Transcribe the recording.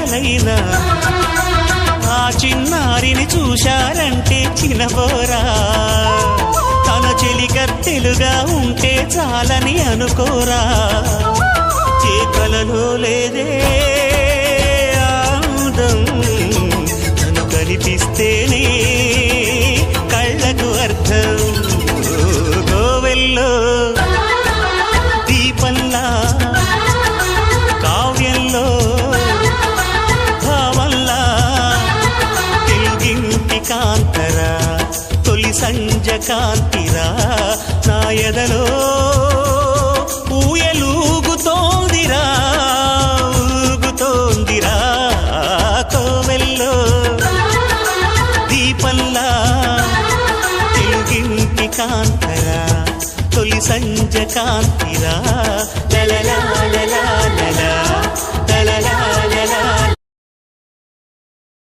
పెద్దలైనా ఆ చిన్నారిని చూశారంటే చిన్నబోరా తన చెలికత్తెలుగా ఉంటే చాలని అనుకోరా ఏ కలలో లేదే ఆనందం తను కనిపిస్తేనే కళ్ళకు అర్థం గోవెల్లో దీపంలా కావ్యంలో భావంలా తెలుగింటి కాంతరా తొలి సంజ కాంతిరా నా ఎదలో ఊయలూగుతోందిరా ఊగుతోందిరా కోవెల్లో దీపంలా తెలుగింటి కాంతరా తొలి సంజ కాంతిరా లలలా